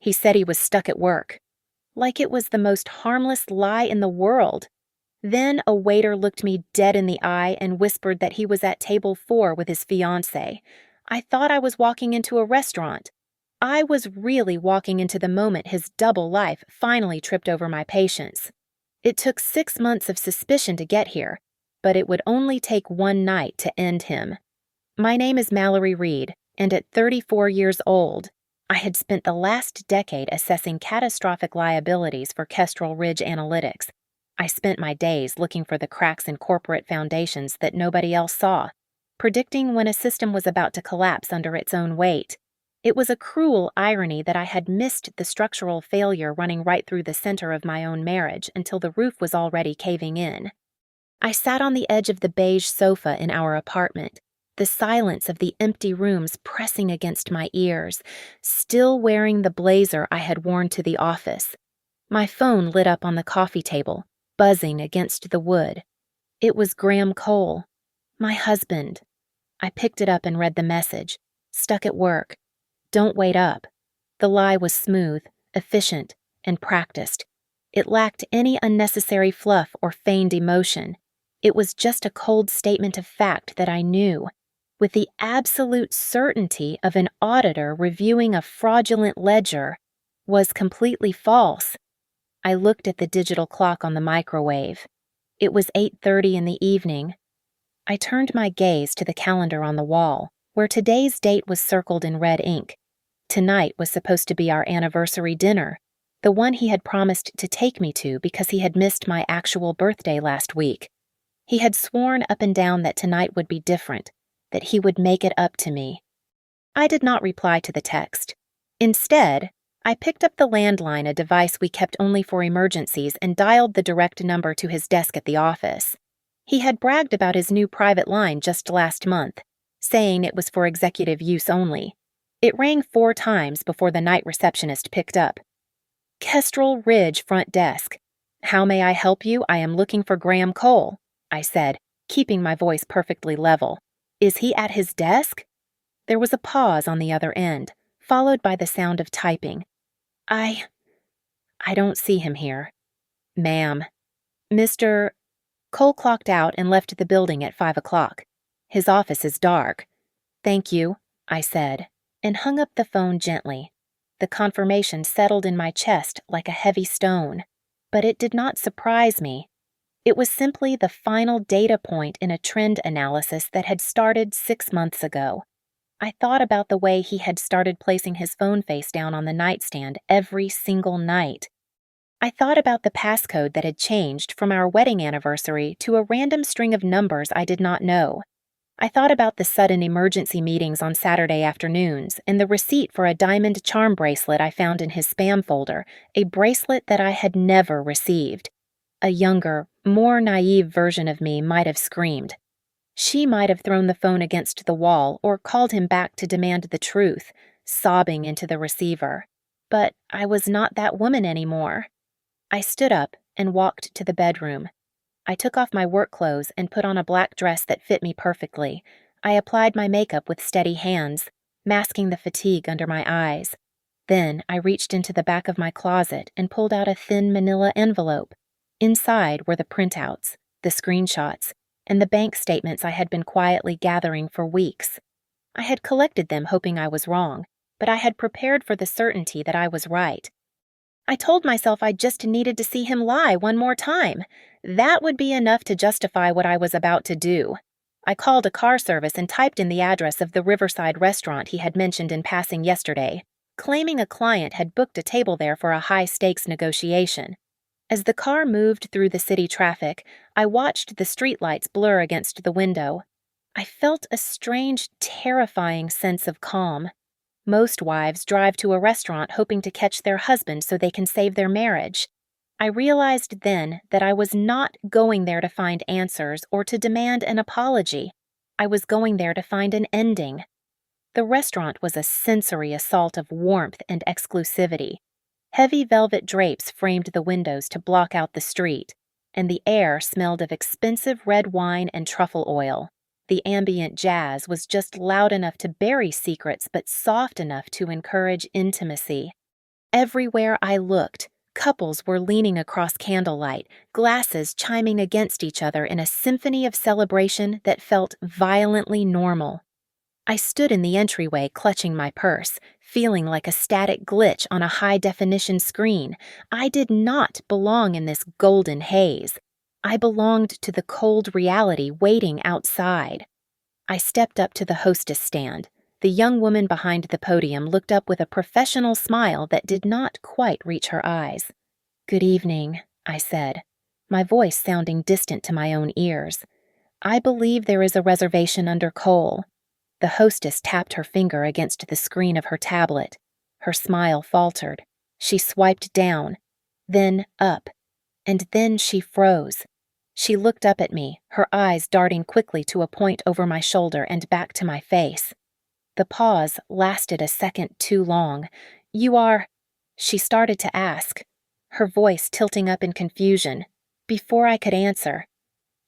He said he was stuck at work. Like it was the most harmless lie in the world. Then a waiter looked me dead in the eye and whispered that he was at table 4 with his fiancée. I thought I was walking into a restaurant. I was really walking into the moment his double life finally tripped over my patience. It took 6 months of suspicion to get here, but it would only take one night to end him. My name is Mallory Reed, and at 34 years old, I had spent the last decade assessing catastrophic liabilities for Kestrel Ridge Analytics. I spent my days looking for the cracks in corporate foundations that nobody else saw, predicting when a system was about to collapse under its own weight. It was a cruel irony that I had missed the structural failure running right through the center of my own marriage until the roof was already caving in. I sat on the edge of the beige sofa in our apartment, the silence of the empty rooms pressing against my ears, still wearing the blazer I had worn to the office. My phone lit up on the coffee table, buzzing against the wood. It was Graham Cole, my husband. I picked it up and read the message. Stuck at work. Don't wait up. The lie was smooth, efficient, and practiced. It lacked any unnecessary fluff or feigned emotion. It was just a cold statement of fact that I knew, with the absolute certainty of an auditor reviewing a fraudulent ledger, was completely false. I looked at the digital clock on the microwave. It was 8:30 in the evening. I turned my gaze to the calendar on the wall, where today's date was circled in red ink. Tonight was supposed to be our anniversary dinner, the one he had promised to take me to because he had missed my actual birthday last week. He had sworn up and down that tonight would be different, that he would make it up to me. I did not reply to the text. Instead, I picked up the landline, a device we kept only for emergencies, and dialed the direct number to his desk at the office. He had bragged about his new private line just last month, saying it was for executive use only. It rang 4 times before the night receptionist picked up. Kestrel Ridge front desk. How may I help you? I am looking for Graham Cole, I said, keeping my voice perfectly level. Is he at his desk? There was a pause on the other end, followed by the sound of typing. I don't see him here. Ma'am. Mr. Cole clocked out and left the building at 5 o'clock. His office is dark. Thank you, I said, and hung up the phone gently. The confirmation settled in my chest like a heavy stone, but it did not surprise me. It was simply the final data point in a trend analysis that had started 6 months ago. I thought about the way he had started placing his phone face down on the nightstand every single night. I thought about the passcode that had changed from our wedding anniversary to a random string of numbers I did not know. I thought about the sudden emergency meetings on Saturday afternoons and the receipt for a diamond charm bracelet I found in his spam folder, a bracelet that I had never received. A younger, more naive version of me might have screamed. She might have thrown the phone against the wall or called him back to demand the truth, sobbing into the receiver. But I was not that woman anymore. I stood up and walked to the bedroom. I took off my work clothes and put on a black dress that fit me perfectly. I applied my makeup with steady hands, masking the fatigue under my eyes. Then I reached into the back of my closet and pulled out a thin manila envelope. Inside were the printouts, the screenshots, and the bank statements I had been quietly gathering for weeks. I had collected them hoping I was wrong, but I had prepared for the certainty that I was right. I told myself I just needed to see him lie one more time. That would be enough to justify what I was about to do. I called a car service and typed in the address of the Riverside restaurant he had mentioned in passing yesterday, claiming a client had booked a table there for a high-stakes negotiation. As the car moved through the city traffic, I watched the streetlights blur against the window. I felt a strange, terrifying sense of calm. Most wives drive to a restaurant hoping to catch their husband so they can save their marriage. I realized then that I was not going there to find answers or to demand an apology. I was going there to find an ending. The restaurant was a sensory assault of warmth and exclusivity. Heavy velvet drapes framed the windows to block out the street, and the air smelled of expensive red wine and truffle oil. The ambient jazz was just loud enough to bury secrets but soft enough to encourage intimacy. Everywhere I looked, couples were leaning across candlelight, glasses chiming against each other in a symphony of celebration that felt violently normal. I stood in the entryway clutching my purse, feeling like a static glitch on a high-definition screen. I did not belong in this golden haze. I belonged to the cold reality waiting outside. I stepped up to the hostess stand. The young woman behind the podium looked up with a professional smile that did not quite reach her eyes. "Good evening," I said, my voice sounding distant to my own ears. "I believe there is a reservation under Cole." The hostess tapped her finger against the screen of her tablet. Her smile faltered. She swiped down, then up, and then she froze. She looked up at me, her eyes darting quickly to a point over my shoulder and back to my face. The pause lasted a second too long. "You are—" she started to ask, her voice tilting up in confusion. Before I could answer,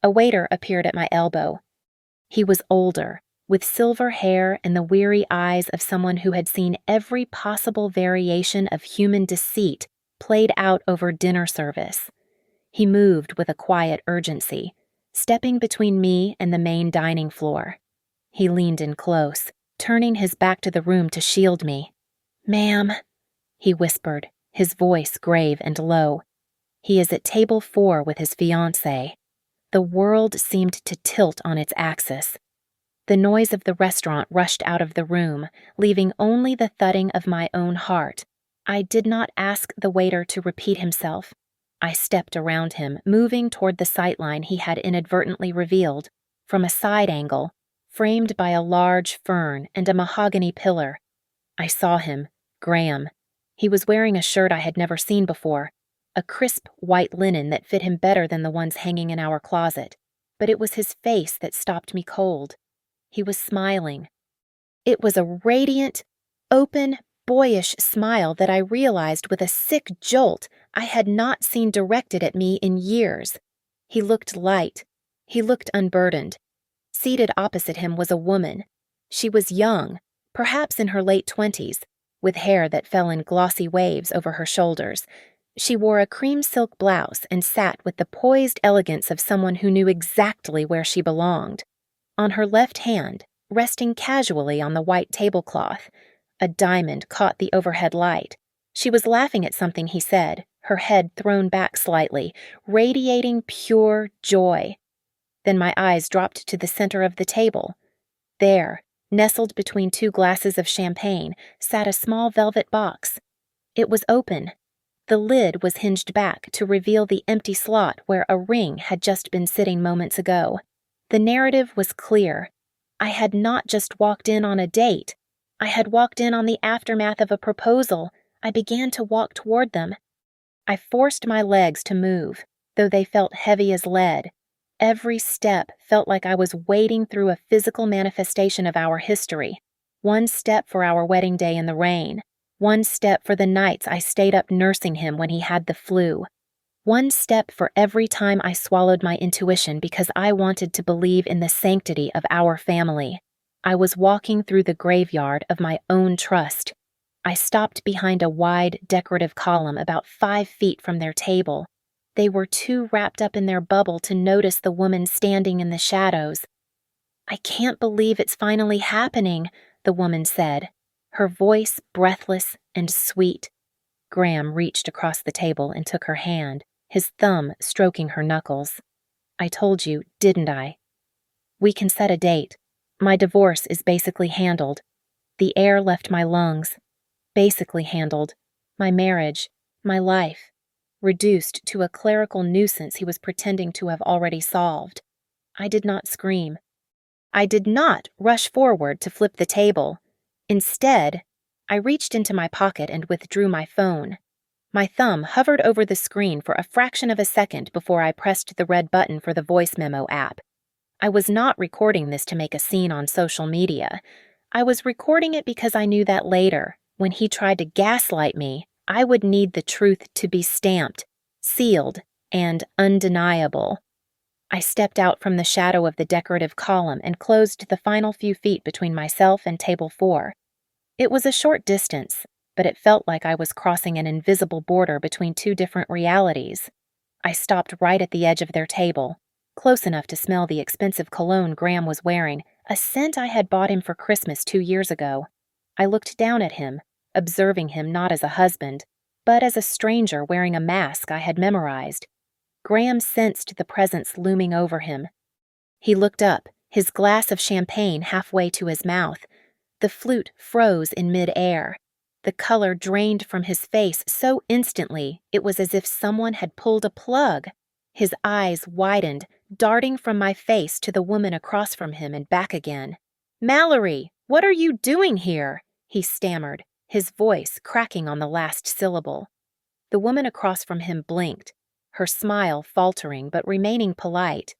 a waiter appeared at my elbow. He was older, with silver hair and the weary eyes of someone who had seen every possible variation of human deceit played out over dinner service. He moved with a quiet urgency, stepping between me and the main dining floor. He leaned in close, turning his back to the room to shield me. "Ma'am," he whispered, his voice grave and low. "He is at table 4 with his fiancée." The world seemed to tilt on its axis. The noise of the restaurant rushed out of the room, leaving only the thudding of my own heart. I did not ask the waiter to repeat himself. I stepped around him, moving toward the sightline he had inadvertently revealed. From a side angle, framed by a large fern and a mahogany pillar, I saw him, Graham. He was wearing a shirt I had never seen before, a crisp white linen that fit him better than the ones hanging in our closet. But it was his face that stopped me cold. He was smiling. It was a radiant, open, boyish smile that I realized with a sick jolt I had not seen directed at me in years. He looked light. He looked unburdened. Seated opposite him was a woman. She was young, perhaps in her late 20s, with hair that fell in glossy waves over her shoulders. She wore a cream silk blouse and sat with the poised elegance of someone who knew exactly where she belonged. On her left hand, resting casually on the white tablecloth, a diamond caught the overhead light. She was laughing at something he said, her head thrown back slightly, radiating pure joy. Then my eyes dropped to the center of the table. There, nestled between 2 glasses of champagne, sat a small velvet box. It was open. The lid was hinged back to reveal the empty slot where a ring had just been sitting moments ago. The narrative was clear. I had not just walked in on a date. I had walked in on the aftermath of a proposal. I began to walk toward them. I forced my legs to move, though they felt heavy as lead. Every step felt like I was wading through a physical manifestation of our history. One step for our wedding day in the rain. One step for the nights I stayed up nursing him when he had the flu. One step for every time I swallowed my intuition because I wanted to believe in the sanctity of our family. I was walking through the graveyard of my own trust. I stopped behind a wide, decorative column about 5 feet from their table. They were too wrapped up in their bubble to notice the woman standing in the shadows. "I can't believe it's finally happening," the woman said, her voice breathless and sweet. Graham reached across the table and took her hand, his thumb stroking her knuckles. "I told you, didn't I? We can set a date. My divorce is basically handled. The air left my lungs. Basically handled. My marriage, my life, reduced to a clerical nuisance he was pretending to have already solved." I did not scream. I did not rush forward to flip the table. Instead, I reached into my pocket and withdrew my phone. My thumb hovered over the screen for a fraction of a second before I pressed the red button for the voice memo app. I was not recording this to make a scene on social media. I was recording it because I knew that later, when he tried to gaslight me, I would need the truth to be stamped, sealed, and undeniable. I stepped out from the shadow of the decorative column and closed the final few feet between myself and table 4. It was a short distance, but it felt like I was crossing an invisible border between two different realities. I stopped right at the edge of their table, close enough to smell the expensive cologne Graham was wearing, a scent I had bought him for Christmas 2 years ago. I looked down at him, observing him not as a husband, but as a stranger wearing a mask I had memorized. Graham sensed the presence looming over him. He looked up, his glass of champagne halfway to his mouth. The flute froze in mid-air. The color drained from his face so instantly it was as if someone had pulled a plug. His eyes widened, darting from my face to the woman across from him and back again. "Mallory, what are you doing here?" he stammered, his voice cracking on the last syllable. The woman across from him blinked, her smile faltering but remaining polite.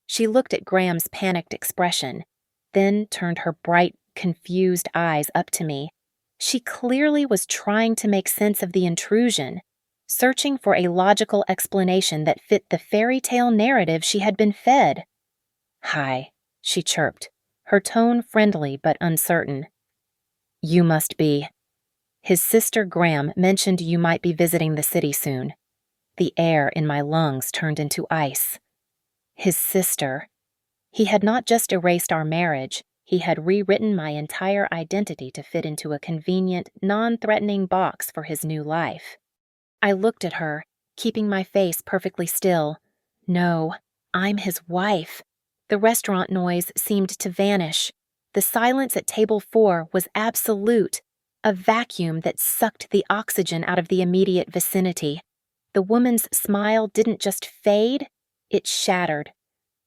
She looked at Graham's panicked expression, then turned her bright, confused eyes up to me. She clearly was trying to make sense of the intrusion, searching for a logical explanation that fit the fairy tale narrative she had been fed. "Hi," she chirped, her tone friendly but uncertain. "You must be." His sister Graham mentioned you might be visiting the city soon. The air in my lungs turned into ice. His sister. He had not just erased our marriage, he had rewritten my entire identity to fit into a convenient, non-threatening box for his new life. I looked at her, keeping my face perfectly still. No, I'm his wife. The restaurant noise seemed to vanish. The silence at table 4 was absolute, a vacuum that sucked the oxygen out of the immediate vicinity. The woman's smile didn't just fade, it shattered.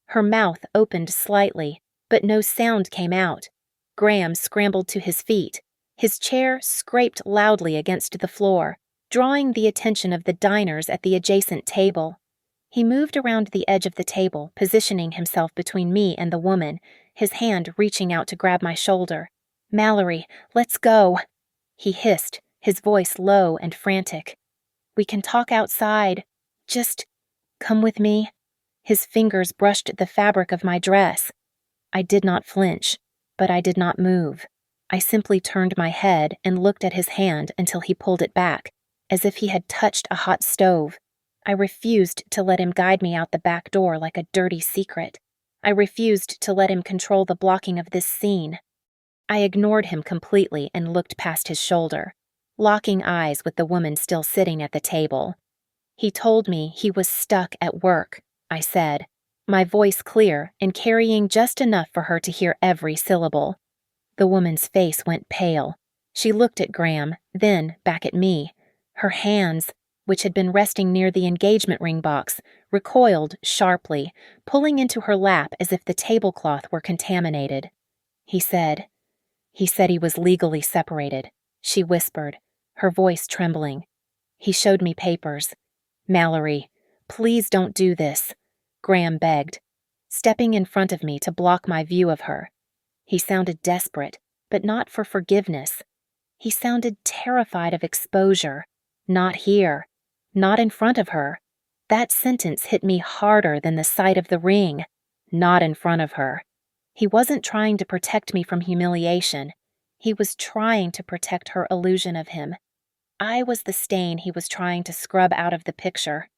Her mouth opened slightly, but no sound came out. Graham scrambled to his feet. His chair scraped loudly against the floor, drawing the attention of the diners at the adjacent table. He moved around the edge of the table, positioning himself between me and the woman, his hand reaching out to grab my shoulder. "Mallory, let's go," he hissed, his voice low and frantic. "We can talk outside. Just come with me." His fingers brushed the fabric of my dress. I did not flinch, but I did not move. I simply turned my head and looked at his hand until he pulled it back, as if he had touched a hot stove. I refused to let him guide me out the back door like a dirty secret. I refused to let him control the blocking of this scene. I ignored him completely and looked past his shoulder, locking eyes with the woman still sitting at the table. "He told me he was stuck at work," I said, my voice clear and carrying just enough for her to hear every syllable. The woman's face went pale. She looked at Graham, then back at me. Her hands, which had been resting near the engagement ring box, recoiled sharply, pulling into her lap as if the tablecloth were contaminated. He said he was legally separated," she whispered, her voice trembling. "He showed me papers." "Mallory, please don't do this," Graham begged, stepping in front of me to block my view of her. He sounded desperate, but not for forgiveness. He sounded terrified of exposure. Not here. Not in front of her. That sentence hit me harder than the sight of the ring. Not in front of her. He wasn't trying to protect me from humiliation. He was trying to protect her illusion of him. I was the stain he was trying to scrub out of the picture.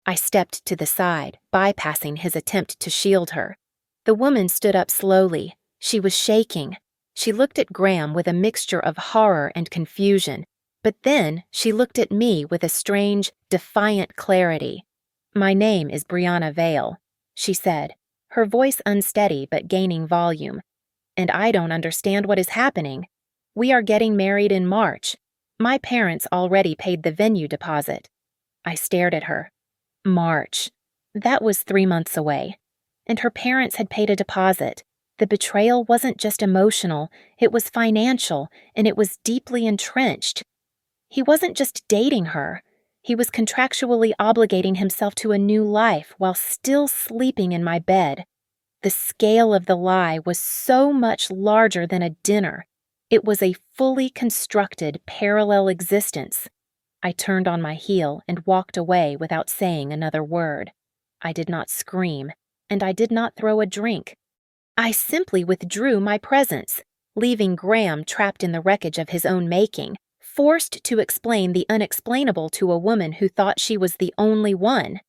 I stepped to the side, bypassing his attempt to shield her. The woman stood up slowly. She was shaking. She looked at Graham with a mixture of horror and confusion, but then she looked at me with a strange, defiant clarity. "My name is Brianna Vale," she said, her voice unsteady but gaining volume. "And I don't understand what is happening. We are getting married in March. My parents already paid the venue deposit." I stared at her. March. That was 3 months away. And her parents had paid a deposit. The betrayal wasn't just emotional, it was financial, and it was deeply entrenched. He wasn't just dating her. He was contractually obligating himself to a new life while still sleeping in my bed. The scale of the lie was so much larger than a dinner. It was a fully constructed parallel existence. I turned on my heel and walked away without saying another word. I did not scream, and I did not throw a drink. I simply withdrew my presence, leaving Graham trapped in the wreckage of his own making, forced to explain the unexplainable to a woman who thought she was the only one.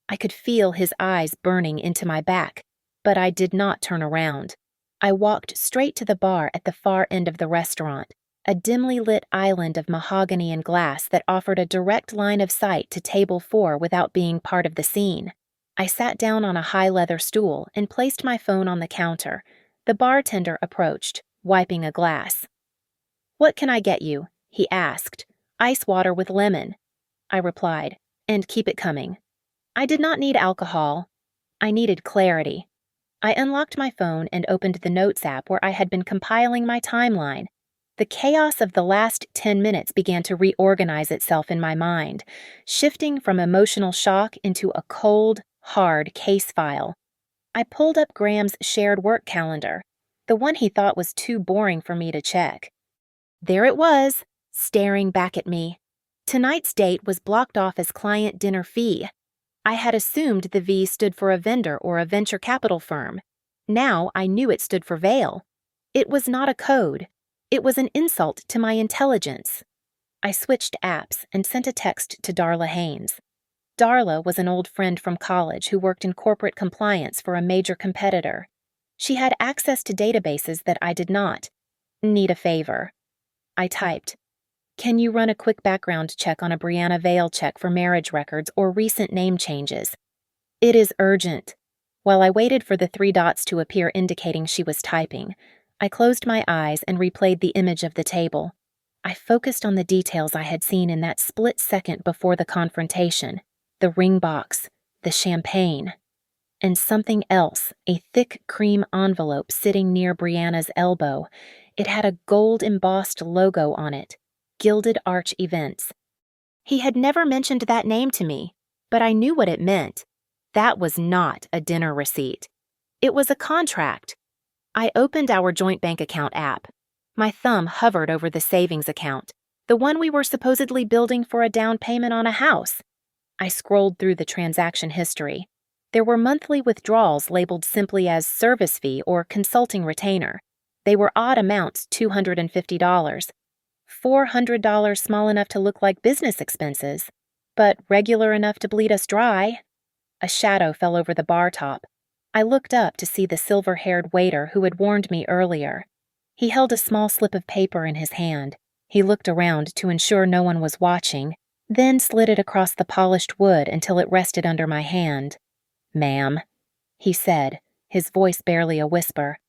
I could feel his eyes burning into my back, but I did not turn around. I walked straight to the bar at the far end of the restaurant, a dimly lit island of mahogany and glass that offered a direct line of sight to table 4 without being part of the scene. I sat down on a high leather stool and placed my phone on the counter. The bartender approached, wiping a glass. "What can I get you?" he asked. "Ice water with lemon," I replied, "and keep it coming." I did not need alcohol. I needed clarity. I unlocked my phone and opened the Notes app where I had been compiling my timeline. The chaos of the last 10 minutes began to reorganize itself in my mind, shifting from emotional shock into a cold, hard case file. I pulled up Graham's shared work calendar, the one he thought was too boring for me to check. There it was, staring back at me. Tonight's date was blocked off as client dinner fee. I had assumed the V stood for a vendor or a venture capital firm. Now I knew it stood for Veil. It was not a code. It was an insult to my intelligence. I switched apps and sent a text to Darla Haynes. Darla was an old friend from college who worked in corporate compliance for a major competitor. She had access to databases that I did not. Need a favor. I typed, "Can you run a quick background check on a Brianna Vale check for marriage records or recent name changes? It is urgent." While I waited for the 3 dots to appear indicating she was typing, I closed my eyes and replayed the image of the table. I focused on the details I had seen in that split second before the confrontation, the ring box, the champagne, and something else, a thick cream envelope sitting near Brianna's elbow. It had a gold-embossed logo on it, Gilded Arch Events. He had never mentioned that name to me, but I knew what it meant. That was not a dinner receipt. It was a contract. I opened our joint bank account app. My thumb hovered over the savings account, the one we were supposedly building for a down payment on a house. I scrolled through the transaction history. There were monthly withdrawals labeled simply as service fee or consulting retainer. They were odd amounts, $250. $400 small enough to look like business expenses, but regular enough to bleed us dry. A shadow fell over the bar top. I looked up to see the silver-haired waiter who had warned me earlier. He held a small slip of paper in his hand. He looked around to ensure no one was watching, then slid it across the polished wood until it rested under my hand. "Ma'am," he said, his voice barely a whisper.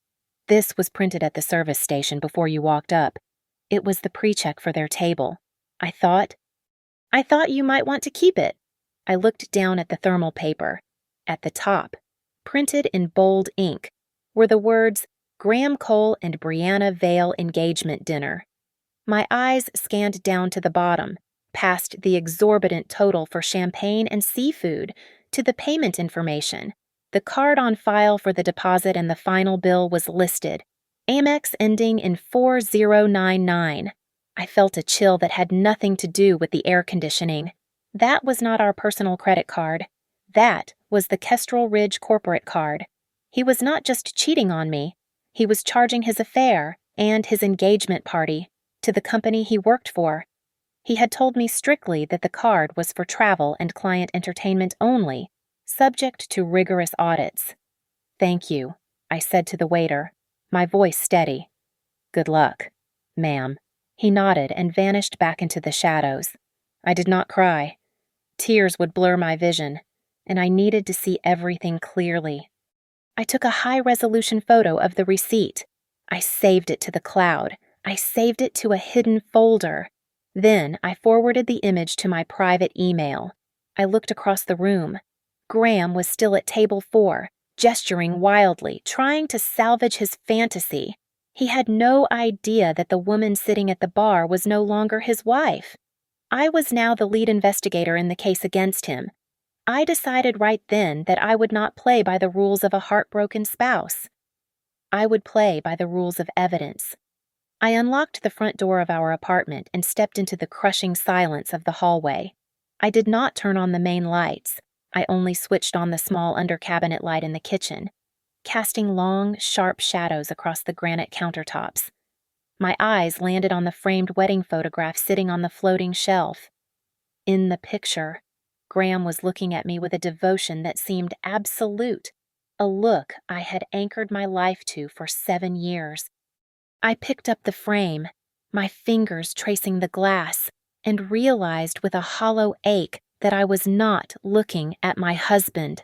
"This was printed at the service station before you walked up. It was the pre-check for their table. I thought you might want to keep it." I looked down at the thermal paper. At the top, printed in bold ink, were the words Graham Cole and Brianna Vale Engagement Dinner. My eyes scanned down to the bottom, past the exorbitant total for champagne and seafood, to the payment information. The card on file for the deposit and the final bill was listed, Amex ending in 4099. I felt a chill that had nothing to do with the air conditioning. That was not our personal credit card. That was the Kestrel Ridge corporate card. He was not just cheating on me. He was charging his affair and his engagement party to the company he worked for. He had told me strictly that the card was for travel and client entertainment only, subject to rigorous audits. "Thank you," I said to the waiter, my voice steady. "Good luck, ma'am." He nodded and vanished back into the shadows. I did not cry. Tears would blur my vision, and I needed to see everything clearly. I took a high-resolution photo of the receipt. I saved it to the cloud. I saved it to a hidden folder. Then I forwarded the image to my private email. I looked across the room. Graham was still at table 4, gesturing wildly, trying to salvage his fantasy. He had no idea that the woman sitting at the bar was no longer his wife. I was now the lead investigator in the case against him. I decided right then that I would not play by the rules of a heartbroken spouse. I would play by the rules of evidence. I unlocked the front door of our apartment and stepped into the crushing silence of the hallway. I did not turn on the main lights. I only switched on the small under-cabinet light in the kitchen, casting long, sharp shadows across the granite countertops. My eyes landed on the framed wedding photograph sitting on the floating shelf. In the picture, Graham was looking at me with a devotion that seemed absolute, a look I had anchored my life to for 7 years. I picked up the frame, my fingers tracing the glass, and realized with a hollow ache that I was not looking at my husband.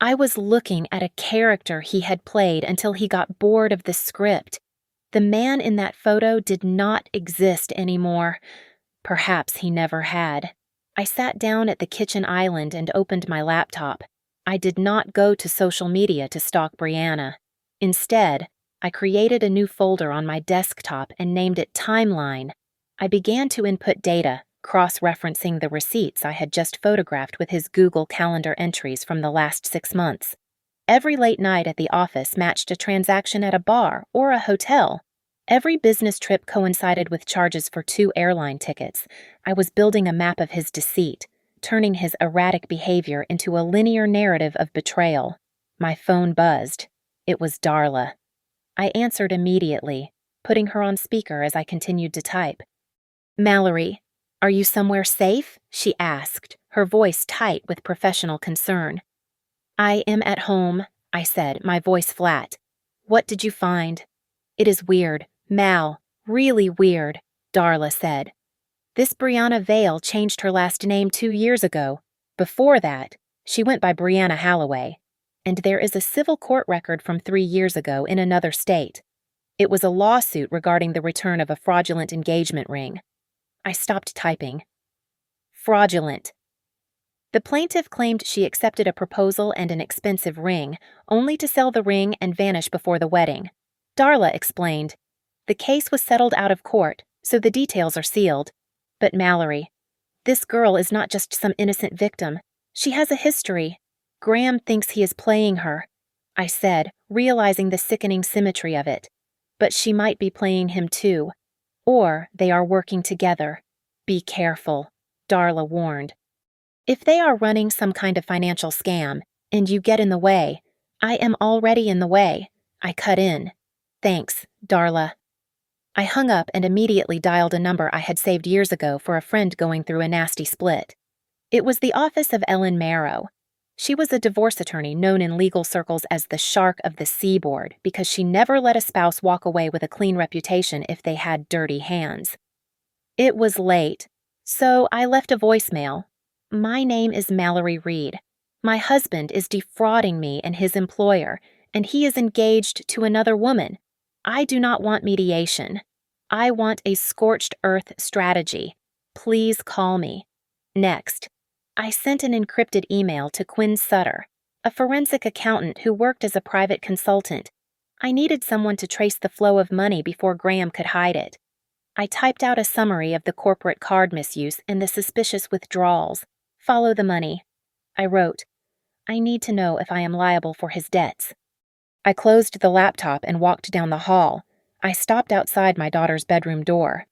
I was looking at a character he had played until he got bored of the script. The man in that photo did not exist anymore. Perhaps he never had. I sat down at the kitchen island and opened my laptop. I did not go to social media to stalk Brianna. Instead, I created a new folder on my desktop and named it Timeline. I began to input data, cross-referencing the receipts I had just photographed with his Google Calendar entries from the last 6 months. Every late night at the office matched a transaction at a bar or a hotel. Every business trip coincided with charges for 2 airline tickets. I was building a map of his deceit, turning his erratic behavior into a linear narrative of betrayal. My phone buzzed. It was Darla. I answered immediately, putting her on speaker as I continued to type. "Mallory, are you somewhere safe?" she asked, her voice tight with professional concern. "I am at home," I said, my voice flat. "What did you find?" "It is weird, Mal, really weird," Darla said. "This Brianna Vale changed her last name 2 years ago. Before that, she went by Brianna Halloway. And there is a civil court record from 3 years ago in another state. It was a lawsuit regarding the return of a fraudulent engagement ring." I stopped typing. Fraudulent. The plaintiff claimed she accepted a proposal and an expensive ring, only to sell the ring and vanish before the wedding. Darla explained, "The case was settled out of court, so the details are sealed. But Mallory, this girl is not just some innocent victim. She has a history. Graham thinks he is playing her," I said, realizing the sickening symmetry of it. "But she might be playing him too. Or they are working together. Be careful," Darla warned. "If they are running some kind of financial scam, and you get in the way, I am already in the way," I cut in. "Thanks, Darla." I hung up and immediately dialed a number I had saved years ago for a friend going through a nasty split. It was the office of Ellen Marrow. She was a divorce attorney known in legal circles as the Shark of the Seaboard because she never let a spouse walk away with a clean reputation if they had dirty hands. It was late, so I left a voicemail. "My name is Mallory Reed. My husband is defrauding me and his employer, and he is engaged to another woman. I do not want mediation. I want a scorched earth strategy. Please call me." Next, I sent an encrypted email to Quinn Sutter, a forensic accountant who worked as a private consultant. I needed someone to trace the flow of money before Graham could hide it. I typed out a summary of the corporate card misuse and the suspicious withdrawals. "Follow the money." I wrote, "I need to know if I am liable for his debts." I closed the laptop and walked down the hall. I stopped outside my daughter's bedroom door.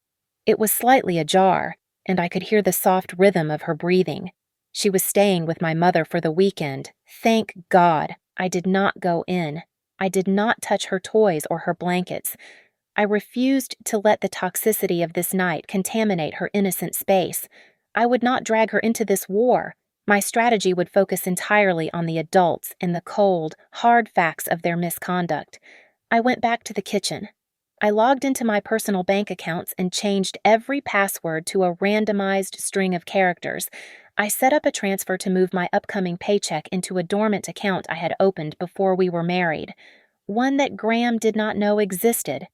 It was slightly ajar, and I could hear the soft rhythm of her breathing. She was staying with my mother for the weekend. Thank God, I did not go in. I did not touch her toys or her blankets. I refused to let the toxicity of this night contaminate her innocent space. I would not drag her into this war. My strategy would focus entirely on the adults and the cold, hard facts of their misconduct. I went back to the kitchen. I logged into my personal bank accounts and changed every password to a randomized string of characters. I set up a transfer to move my upcoming paycheck into a dormant account I had opened before we were married, one that Graham did not know existed.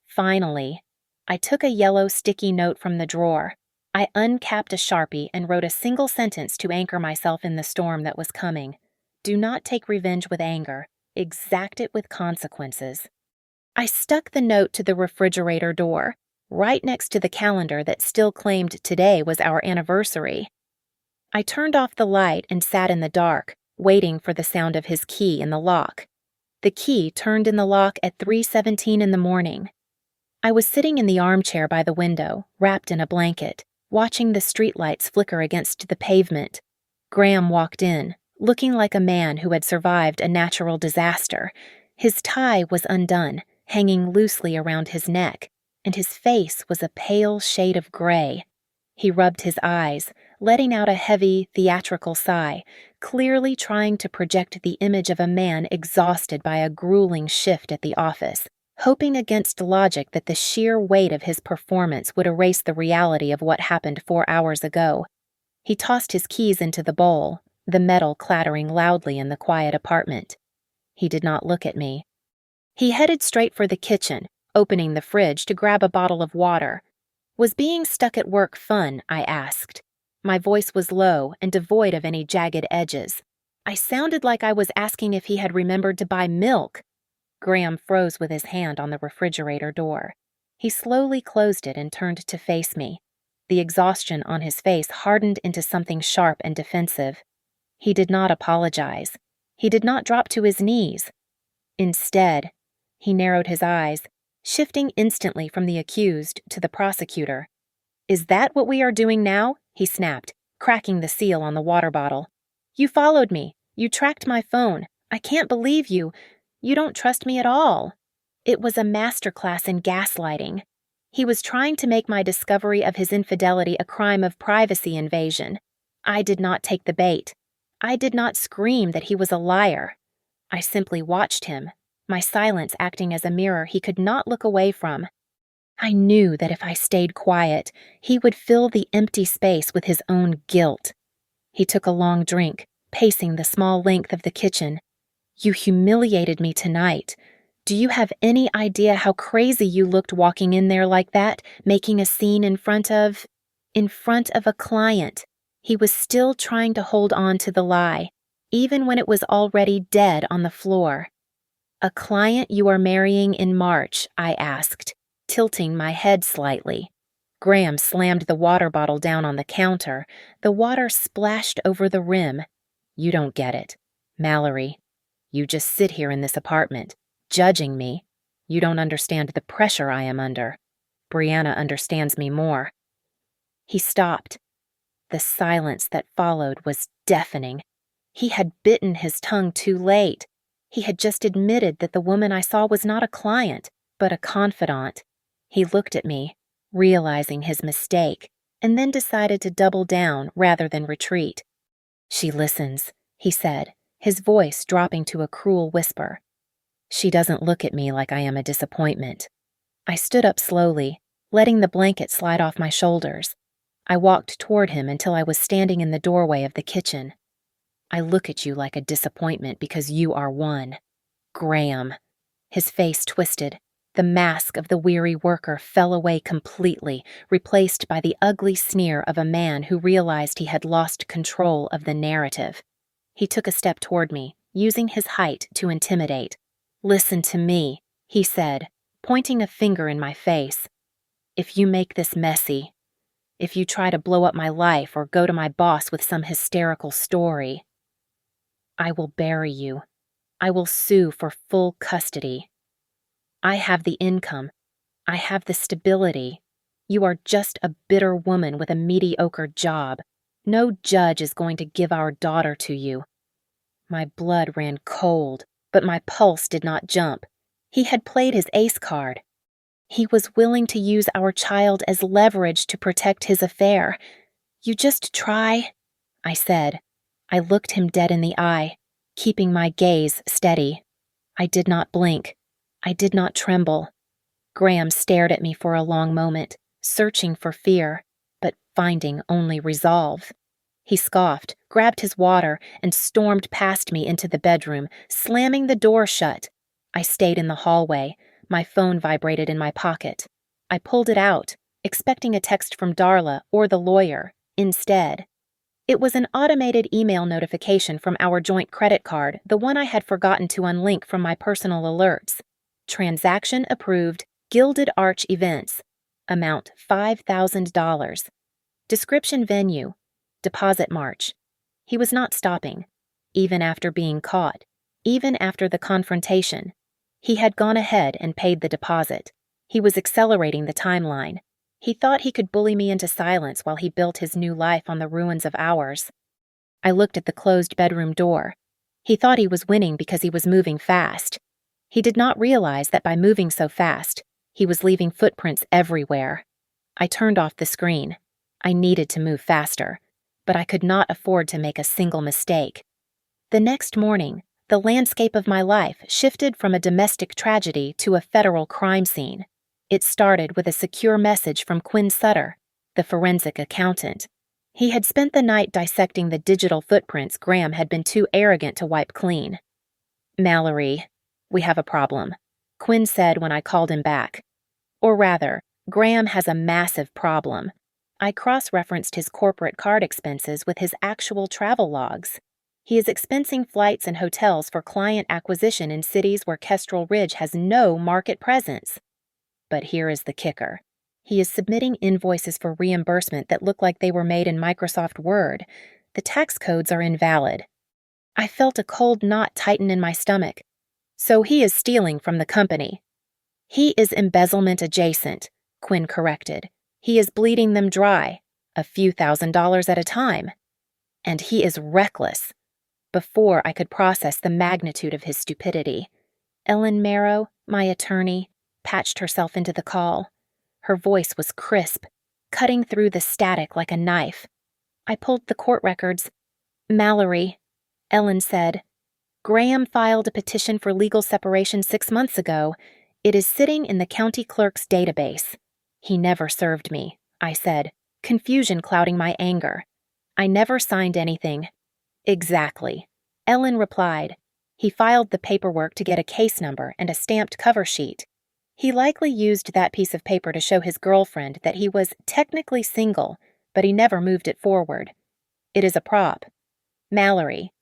Finally, I took a yellow sticky note from the drawer. I uncapped a Sharpie and wrote a single sentence to anchor myself in the storm that was coming. Do not take revenge with anger. Exact it with consequences. I stuck the note to the refrigerator door, right next to the calendar that still claimed today was our anniversary. I turned off the light and sat in the dark, waiting for the sound of his key in the lock. The key turned in the lock at 3:17 in the morning. I was sitting in the armchair by the window, wrapped in a blanket, watching the streetlights flicker against the pavement. Graham walked in, looking like a man who had survived a natural disaster. His tie was undone, hanging loosely around his neck. and his face was a pale shade of gray. He rubbed his eyes, letting out a heavy, theatrical sigh, clearly trying to project the image of a man exhausted by a grueling shift at the office, hoping against logic that the sheer weight of his performance would erase the reality of what happened 4 hours ago. He tossed his keys into the bowl, the metal clattering loudly in the quiet apartment. He did not look at me. He headed straight for the kitchen, opening the fridge to grab a bottle of water. Was being stuck at work fun? I asked. My voice was low and devoid of any jagged edges. I sounded like I was asking if he had remembered to buy milk. Graham froze with his hand on the refrigerator door. He slowly closed it and turned to face me. The exhaustion on his face hardened into something sharp and defensive. He did not apologize. He did not drop to his knees. Instead, he narrowed his eyes, shifting instantly from the accused to the prosecutor. "Is that what we are doing now?" he snapped, cracking the seal on the water bottle. "You followed me. You tracked my phone. I can't believe you. You don't trust me at all." It was a masterclass in gaslighting. He was trying to make my discovery of his infidelity a crime of privacy invasion. I did not take the bait. I did not scream that he was a liar. I simply watched him, my silence acting as a mirror he could not look away from. I knew that if I stayed quiet, he would fill the empty space with his own guilt. He took a long drink, pacing the small length of the kitchen. "You humiliated me tonight. Do you have any idea how crazy you looked walking in there like that, making a scene in front of a client?" He was still trying to hold on to the lie, even when it was already dead on the floor. "A client you are marrying in March?" I asked, tilting my head slightly. Graham slammed the water bottle down on the counter. The water splashed over the rim. "You don't get it. Mallory, you just sit here in this apartment, judging me. You don't understand the pressure I am under. Brianna understands me more." He stopped. The silence that followed was deafening. He had bitten his tongue too late. He had just admitted that the woman I saw was not a client, but a confidant. He looked at me, realizing his mistake, and then decided to double down rather than retreat. "She listens," he said, his voice dropping to a cruel whisper. "She doesn't look at me like I am a disappointment." I stood up slowly, letting the blanket slide off my shoulders. I walked toward him until I was standing in the doorway of the kitchen. "I look at you like a disappointment because you are one. Graham." His face twisted. The mask of the weary worker fell away completely, replaced by the ugly sneer of a man who realized he had lost control of the narrative. He took a step toward me, using his height to intimidate. "Listen to me," he said, pointing a finger in my face. "If you make this messy, if you try to blow up my life or go to my boss with some hysterical story, I will bury you. I will sue for full custody. I have the income. I have the stability. You are just a bitter woman with a mediocre job. No judge is going to give our daughter to you." My blood ran cold, but my pulse did not jump. He had played his ace card. He was willing to use our child as leverage to protect his affair. "You just try," I said. I looked him dead in the eye, keeping my gaze steady. I did not blink. I did not tremble. Graham stared at me for a long moment, searching for fear, but finding only resolve. He scoffed, grabbed his water, and stormed past me into the bedroom, slamming the door shut. I stayed in the hallway. My phone vibrated in my pocket. I pulled it out, expecting a text from Darla or the lawyer. Instead, it was an automated email notification from our joint credit card, the one I had forgotten to unlink from my personal alerts. Transaction approved, Gilded Arch Events. Amount $5,000. Description venue. Deposit March. He was not stopping, even after being caught, even after the confrontation. He had gone ahead and paid the deposit. He was accelerating the timeline. He thought he could bully me into silence while he built his new life on the ruins of ours. I looked at the closed bedroom door. He thought he was winning because he was moving fast. He did not realize that by moving so fast, He was leaving footprints everywhere. I turned off the screen. I needed to move faster, but I could not afford to make a single mistake. The next morning, the landscape of my life shifted from a domestic tragedy to a federal crime scene. It started with a secure message from Quinn Sutter, the forensic accountant. He had spent the night dissecting the digital footprints Graham had been too arrogant to wipe clean. "Mallory, we have a problem," Quinn said when I called him back. Or rather, Graham has a massive problem. I cross-referenced his corporate card expenses with his actual travel logs. He is expensing flights and hotels for client acquisition in cities where Kestrel Ridge has no market presence. But here is the kicker. He is submitting invoices for reimbursement that look like they were made in Microsoft Word. The tax codes are invalid. I felt a cold knot tighten in my stomach. So he is stealing from the company. "He is embezzlement adjacent," Quinn corrected. "He is bleeding them dry, a few $1,000s at a time. And he is reckless." Before I could process the magnitude of his stupidity, Ellen Marrow, my attorney, patched herself into the call. Her voice was crisp, cutting through the static like a knife. I pulled the court records. "Mallory," Ellen said, "Graham filed a petition for legal separation 6 months ago. It is sitting in the county clerk's database." "He never served me," I said, confusion clouding my anger. "I never signed anything." "Exactly," Ellen replied. "He filed the paperwork to get a case number and a stamped cover sheet. He likely used that piece of paper to show his girlfriend that he was technically single, but he never moved it forward. It is a prop. Mallory.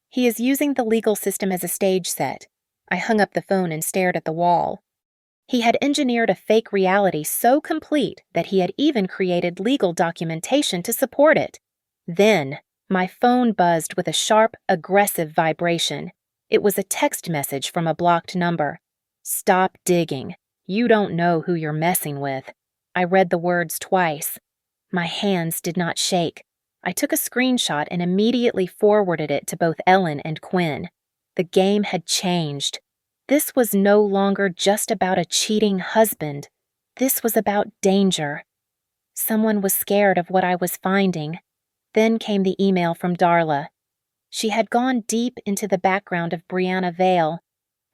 He is using the legal system as a stage set." I hung up the phone and stared at the wall. He had engineered a fake reality so complete that he had even created legal documentation to support it. Then, my phone buzzed with a sharp, aggressive vibration. It was a text message from a blocked number. "Stop digging. You don't know who you're messing with." I read the words twice. My hands did not shake. I took a screenshot and immediately forwarded it to both Ellen and Quinn. The game had changed. This was no longer just about a cheating husband. This was about danger. Someone was scared of what I was finding. Then came the email from Darla. She had gone deep into the background of Brianna Vale.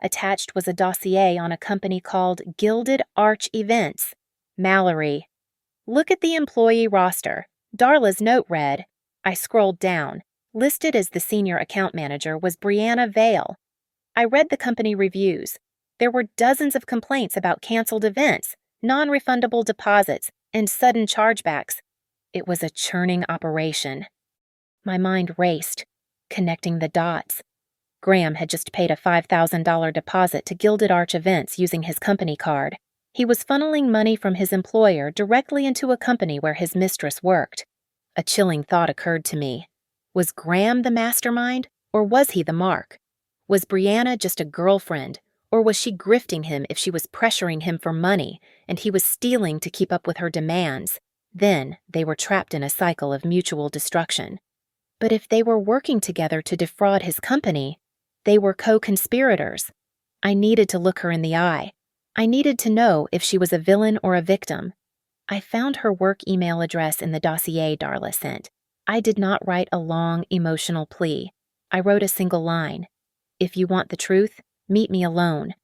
Attached was a dossier on a company called Gilded Arch Events. "Mallory. Look at the employee roster." Darla's note read. I scrolled down. Listed as the senior account manager was Brianna Vale. I read the company reviews. There were dozens of complaints about canceled events, non-refundable deposits, and sudden chargebacks. It was a churning operation. My mind raced, connecting the dots. Graham had just paid a $5,000 deposit to Gilded Arch Events using his company card. He was funneling money from his employer directly into a company where his mistress worked. A chilling thought occurred to me. Was Graham the mastermind, or was he the mark? Was Brianna just a girlfriend, or was she grifting him if she was pressuring him for money, and he was stealing to keep up with her demands? Then they were trapped in a cycle of mutual destruction. But if they were working together to defraud his company, they were co-conspirators. I needed to look her in the eye. I needed to know if she was a villain or a victim. I found her work email address in the dossier Darla sent. I did not write a long, emotional plea. I wrote a single line. "If you want the truth, meet me alone."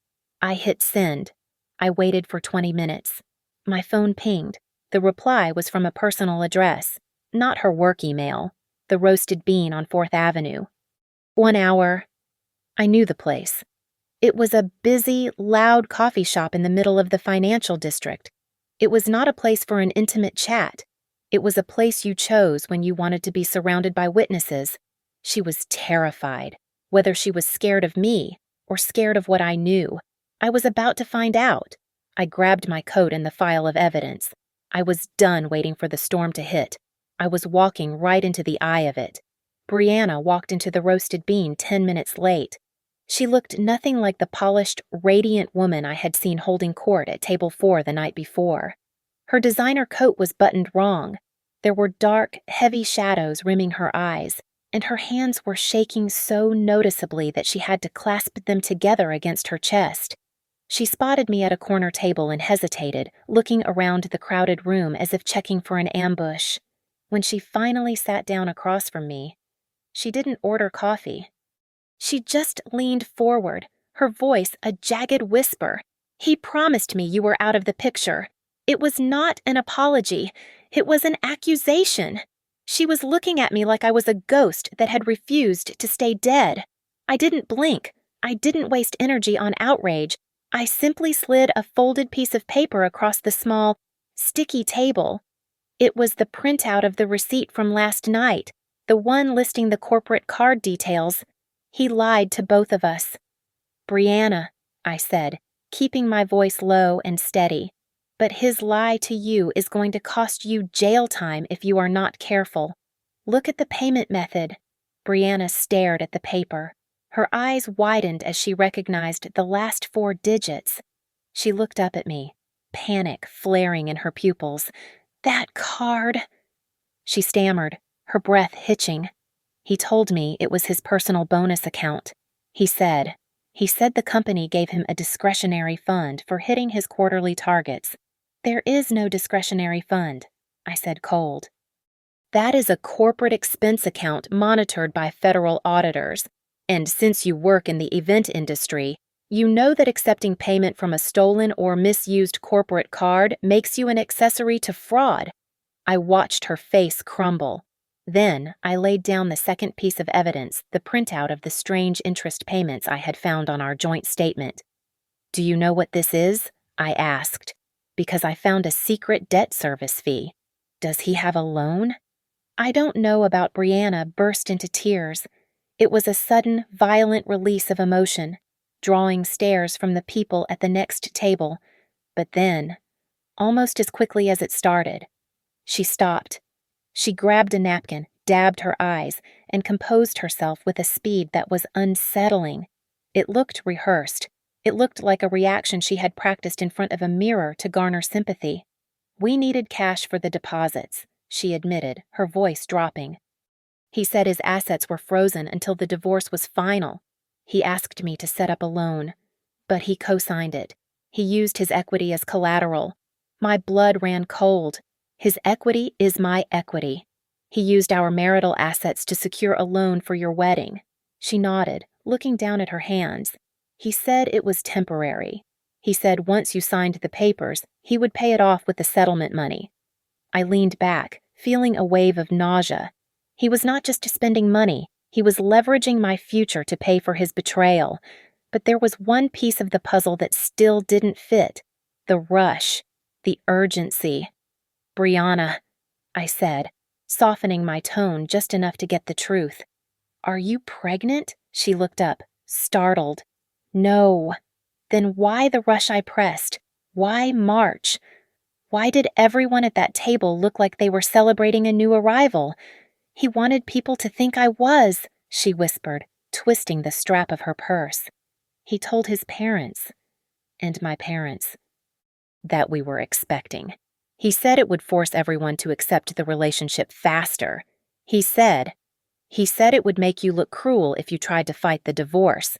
I hit send. I waited for 20 minutes. My phone pinged. The reply was from a personal address, not her work email, the Roasted Bean on 4th Avenue. 1 hour. I knew the place. It was a busy, loud coffee shop in the middle of the financial district. It was not a place for an intimate chat. It was a place you chose when you wanted to be surrounded by witnesses. She was terrified, whether she was scared of me or scared of what I knew. I was about to find out. I grabbed my coat and the file of evidence. I was done waiting for the storm to hit. I was walking right into the eye of it. Brianna walked into the Roasted Bean 10 minutes late. She looked nothing like the polished, radiant woman I had seen holding court at table 4 the night before. Her designer coat was buttoned wrong. There were dark, heavy shadows rimming her eyes, and her hands were shaking so noticeably that she had to clasp them together against her chest. She spotted me at a corner table and hesitated, looking around the crowded room as if checking for an ambush. When she finally sat down across from me, she didn't order coffee. She just leaned forward, her voice a jagged whisper. "He promised me you were out of the picture. It was not an apology. It was an accusation." She was looking at me like I was a ghost that had refused to stay dead. I didn't blink. I didn't waste energy on outrage. I simply slid a folded piece of paper across the small, sticky table. It was the printout of the receipt from last night, the one listing the corporate card details. He lied to both of us. "Brianna," I said, keeping my voice low and steady, "but his lie to you is going to cost you jail time if you are not careful. Look at the payment method." Brianna stared at the paper. Her eyes widened as she recognized the last 4 digits. She looked up at me, panic flaring in her pupils. "That card," she stammered, her breath hitching. "He told me it was his personal bonus account. He said the company gave him a discretionary fund for hitting his quarterly targets." "There is no discretionary fund," I said cold. "That is a corporate expense account monitored by federal auditors. And since you work in the event industry, you know that accepting payment from a stolen or misused corporate card makes you an accessory to fraud." I watched her face crumble. Then I laid down the second piece of evidence, the printout of the strange interest payments I had found on our joint statement. "Do you know what this is?" I asked, because I found a secret debt service fee. "Does he have a loan?" "I don't know about Brianna," burst into tears. It was a sudden, violent release of emotion, drawing stares from the people at the next table. But then, almost as quickly as it started, she stopped. She grabbed a napkin, dabbed her eyes, and composed herself with a speed that was unsettling. It looked rehearsed. It looked like a reaction she had practiced in front of a mirror to garner sympathy. "We needed cash for the deposits," she admitted, her voice dropping. "He said his assets were frozen until the divorce was final. He asked me to set up a loan, but he co-signed it. He used his equity as collateral. My blood ran cold. His equity is my equity. He used our marital assets to secure a loan for your wedding." She nodded, looking down at her hands. "He said it was temporary. He said once you signed the papers, he would pay it off with the settlement money." I leaned back, feeling a wave of nausea. He was not just spending money, he was leveraging my future to pay for his betrayal. But there was one piece of the puzzle that still didn't fit. The rush, the urgency. "Brianna," I said, softening my tone just enough to get the truth. "Are you pregnant?" She looked up, startled. "No." Then why the rush I pressed? Why March? Why did everyone at that table look like they were celebrating a new arrival? "He wanted people to think I was," she whispered, twisting the strap of her purse. "He told his parents, and my parents, that we were expecting. He said it would force everyone to accept the relationship faster. He said it would make you look cruel if you tried to fight the divorce."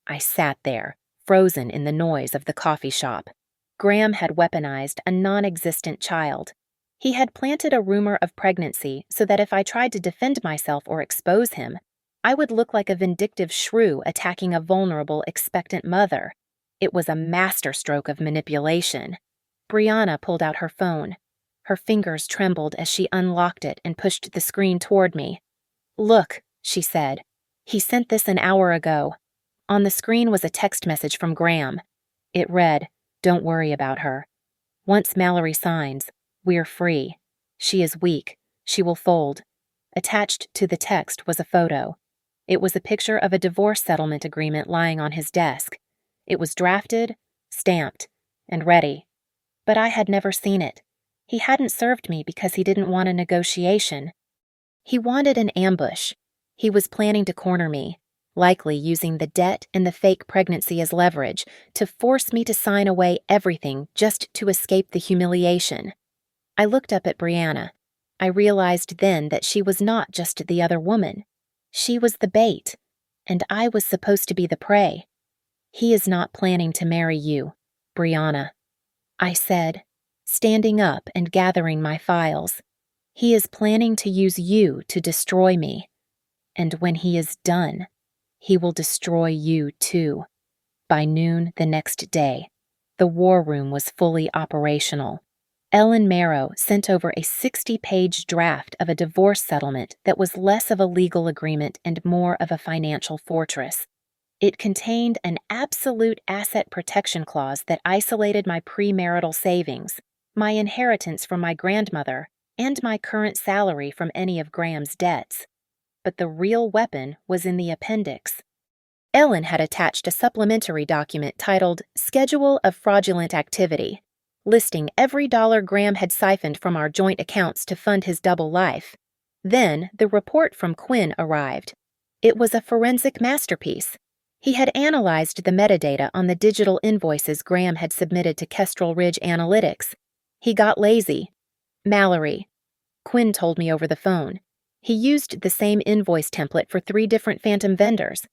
I sat there, frozen in the noise of the coffee shop. Graham had weaponized a non-existent child. He had planted a rumor of pregnancy so that if I tried to defend myself or expose him, I would look like a vindictive shrew attacking a vulnerable, expectant mother. It was a masterstroke of manipulation. Brianna pulled out her phone. Her fingers trembled as she unlocked it and pushed the screen toward me. "Look," she said. "He sent this an hour ago." On the screen was a text message from Graham. It read, "Don't worry about her. Once Mallory signs, we're free. She is weak. She will fold." Attached to the text was a photo. It was a picture of a divorce settlement agreement lying on his desk. It was drafted, stamped, and ready. But I had never seen it. He hadn't served me because he didn't want a negotiation. He wanted an ambush. He was planning to corner me, likely using the debt and the fake pregnancy as leverage to force me to sign away everything just to escape the humiliation. I looked up at Brianna. I realized then that she was not just the other woman. She was the bait, and I was supposed to be the prey. He is not planning to marry you, Brianna, I said, standing up and gathering my files. He is planning to use you to destroy me. And when he is done, he will destroy you too. By noon the next day, the war room was fully operational. Ellen Marrow sent over a 60-page draft of a divorce settlement that was less of a legal agreement and more of a financial fortress. It contained an absolute asset protection clause that isolated my premarital savings, my inheritance from my grandmother, and my current salary from any of Graham's debts. But the real weapon was in the appendix. Ellen had attached a supplementary document titled Schedule of Fraudulent Activity, listing every dollar Graham had siphoned from our joint accounts to fund his double life. Then the report from Quinn arrived. It was a forensic masterpiece. He had analyzed the metadata on the digital invoices Graham had submitted to Kestrel Ridge Analytics. He got lazy. Mallory. Quinn told me over the phone. He used the same invoice template for 3 different phantom vendors.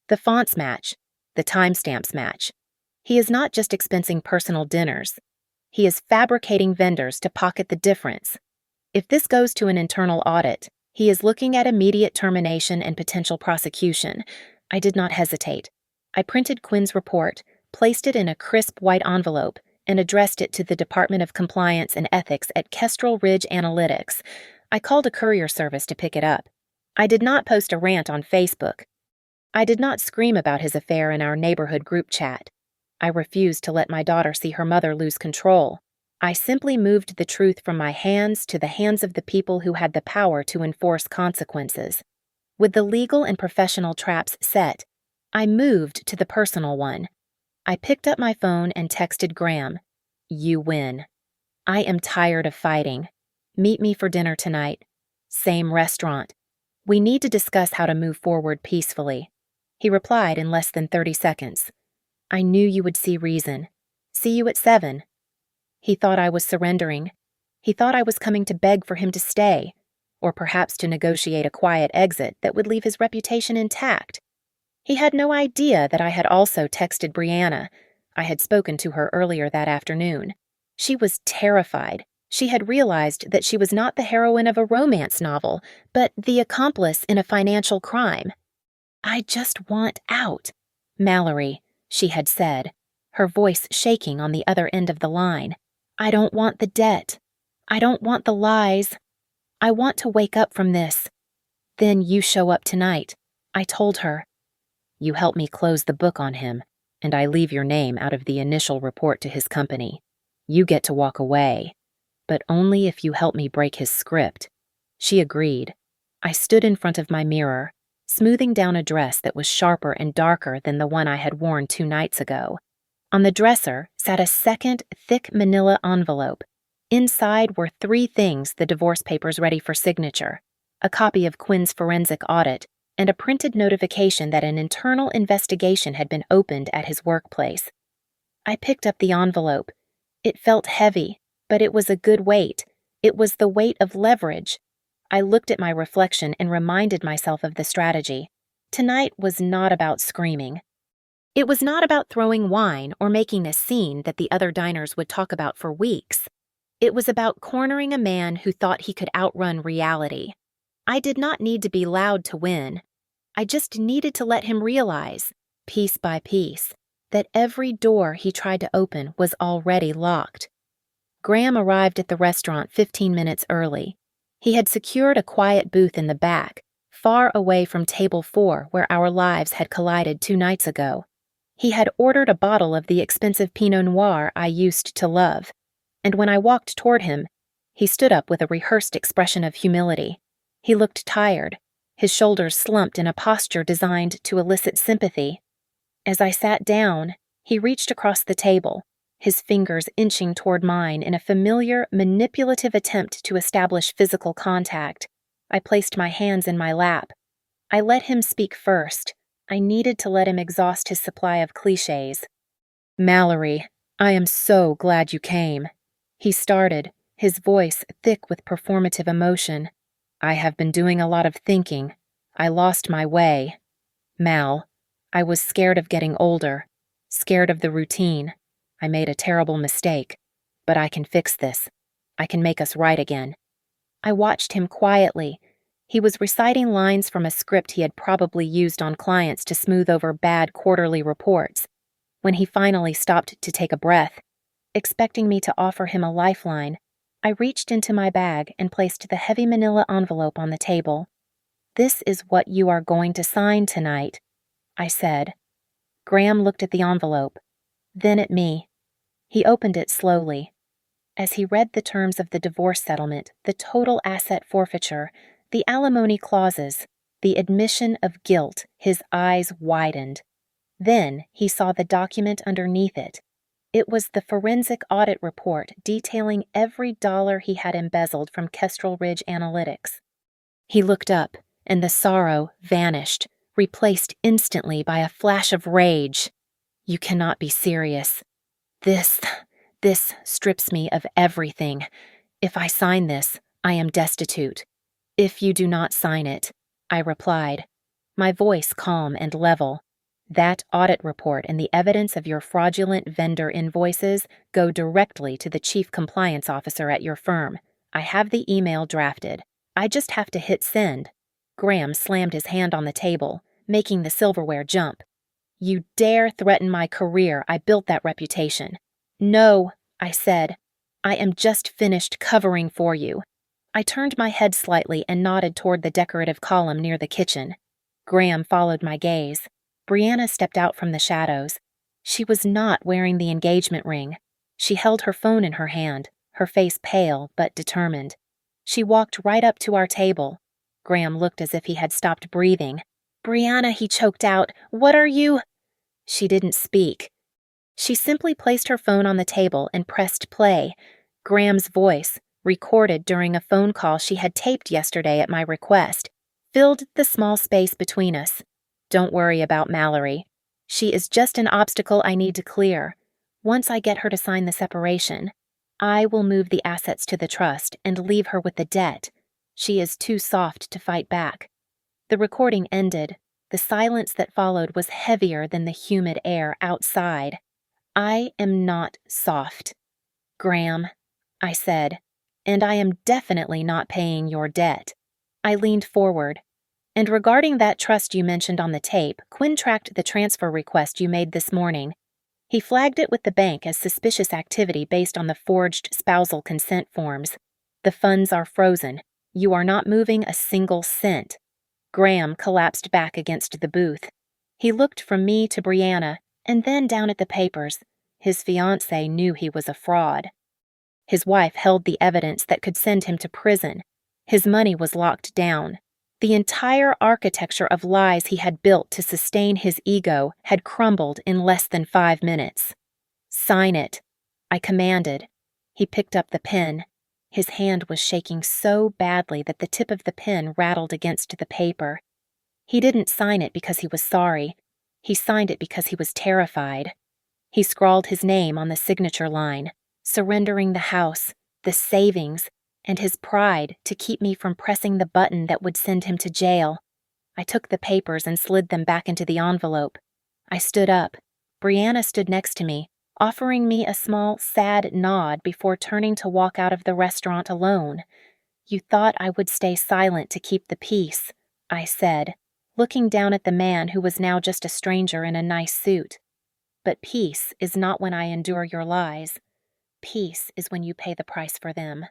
The fonts match. The timestamps match. He is not just expensing personal dinners. He is fabricating vendors to pocket the difference. If this goes to an internal audit, he is looking at immediate termination and potential prosecution. I did not hesitate. I printed Quinn's report, placed it in a crisp white envelope, and addressed it to the Department of Compliance and Ethics at Kestrel Ridge Analytics. I called a courier service to pick it up. I did not post a rant on Facebook. I did not scream about his affair in our neighborhood group chat. I refused to let my daughter see her mother lose control. I simply moved the truth from my hands to the hands of the people who had the power to enforce consequences. With the legal and professional traps set, I moved to the personal one. I picked up my phone and texted Graham, "You win. I am tired of fighting. Meet me for dinner tonight. Same restaurant. We need to discuss how to move forward peacefully." He replied in less than 30 seconds. "I knew you would see reason. See you at 7. He thought I was surrendering. He thought I was coming to beg for him to stay, or perhaps to negotiate a quiet exit that would leave his reputation intact. He had no idea that I had also texted Brianna. I had spoken to her earlier that afternoon. She was terrified. She had realized that she was not the heroine of a romance novel, but the accomplice in a financial crime. "I just want out, Mallory," she had said, her voice shaking on the other end of the line. "I don't want the debt. I don't want the lies. I want to wake up from this. Then you show up tonight," I told her. "You help me close the book on him, and I leave your name out of the initial report to his company. You get to walk away, but only if you help me break his script." She agreed. I stood in front of my mirror, smoothing down a dress that was sharper and darker than the one I had worn 2 nights ago. On the dresser sat a second, thick manila envelope. Inside were 3 things: the divorce papers ready for signature, a copy of Quinn's forensic audit, and a printed notification that an internal investigation had been opened at his workplace. I picked up the envelope. It felt heavy, but it was a good weight. It was the weight of leverage. I looked at my reflection and reminded myself of the strategy. Tonight was not about screaming. It was not about throwing wine or making a scene that the other diners would talk about for weeks. It was about cornering a man who thought he could outrun reality. I did not need to be loud to win. I just needed to let him realize, piece by piece, that every door he tried to open was already locked. Graham arrived at the restaurant 15 minutes early. He had secured a quiet booth in the back, far away from table 4 where our lives had collided 2 nights ago. He had ordered a bottle of the expensive Pinot Noir I used to love, and when I walked toward him, he stood up with a rehearsed expression of humility. He looked tired, his shoulders slumped in a posture designed to elicit sympathy. As I sat down, he reached across the table, his fingers inching toward mine in a familiar, manipulative attempt to establish physical contact. I placed my hands in my lap. I let him speak first. I needed to let him exhaust his supply of cliches. "Mallory, I am so glad you came," he started, his voice thick with performative emotion. "I have been doing a lot of thinking. I lost my way. Mal, I was scared of getting older. Scared of the routine. I made a terrible mistake. But I can fix this. I can make us right again. I watched him quietly. He was reciting lines from a script he had probably used on clients to smooth over bad quarterly reports. When he finally stopped to take a breath, expecting me to offer him a lifeline, I reached into my bag and placed the heavy manila envelope on the table. "This is what you are going to sign tonight," I said. Graham looked at the envelope, then at me. He opened it slowly. As he read the terms of the divorce settlement, the total asset forfeiture, the alimony clauses, the admission of guilt, his eyes widened. Then he saw the document underneath it. It was the forensic audit report detailing every dollar he had embezzled from Kestrel Ridge Analytics. He looked up, and the sorrow vanished, replaced instantly by a flash of rage. "You cannot be serious. This strips me of everything. If I sign this, I am destitute." "If you do not sign it," I replied, my voice calm and level, "that audit report and the evidence of your fraudulent vendor invoices go directly to the chief compliance officer at your firm. I have the email drafted. I just have to hit send." Graham slammed his hand on the table, making the silverware jump. "You dare threaten my career. I built that reputation." "No," I said. "I am just finished covering for you." I turned my head slightly and nodded toward the decorative column near the kitchen. Graham followed my gaze. Brianna stepped out from the shadows. She was not wearing the engagement ring. She held her phone in her hand, her face pale but determined. She walked right up to our table. Graham looked as if he had stopped breathing. "Brianna," he choked out, "what are you—" She didn't speak. She simply placed her phone on the table and pressed play. Graham's voice, recorded during a phone call she had taped yesterday at my request, filled the small space between us. "Don't worry about Mallory. She is just an obstacle I need to clear. Once I get her to sign the separation, I will move the assets to the trust and leave her with the debt. She is too soft to fight back." The recording ended. The silence that followed was heavier than the humid air outside. "I am not soft, Graham," I said, "and I am definitely not paying your debt." I leaned forward. "And regarding that trust you mentioned on the tape, Quinn tracked the transfer request you made this morning. He flagged it with the bank as suspicious activity based on the forged spousal consent forms. The funds are frozen. You are not moving a single cent." Graham collapsed back against the booth. He looked from me to Brianna, and then down at the papers. His fiancée knew he was a fraud. His wife held the evidence that could send him to prison. His money was locked down. The entire architecture of lies he had built to sustain his ego had crumbled in less than 5 minutes. "Sign it," I commanded. He picked up the pen. His hand was shaking so badly that the tip of the pen rattled against the paper. He didn't sign it because he was sorry. He signed it because he was terrified. He scrawled his name on the signature line, surrendering the house, the savings, and his pride to keep me from pressing the button that would send him to jail. I took the papers and slid them back into the envelope. I stood up. Brianna stood next to me, offering me a small, sad nod before turning to walk out of the restaurant alone. "You thought I would stay silent to keep the peace," I said, looking down at the man who was now just a stranger in a nice suit. "But peace is not when I endure your lies. Peace is when you pay the price for them."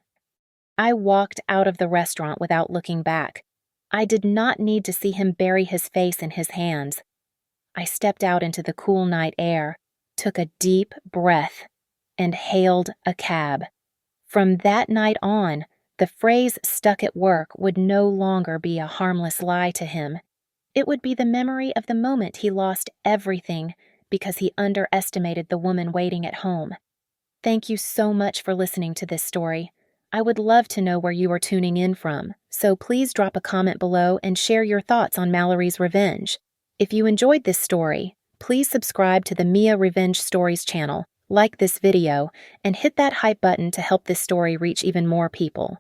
I walked out of the restaurant without looking back. I did not need to see him bury his face in his hands. I stepped out into the cool night air, took a deep breath, and hailed a cab. From that night on, the phrase "stuck at work" would no longer be a harmless lie to him. It would be the memory of the moment he lost everything because he underestimated the woman waiting at home. Thank you so much for listening to this story. I would love to know where you are tuning in from, so please drop a comment below and share your thoughts on Mallory's revenge. If you enjoyed this story, please subscribe to the Mia Revenge Stories channel, like this video, and hit that hype button to help this story reach even more people.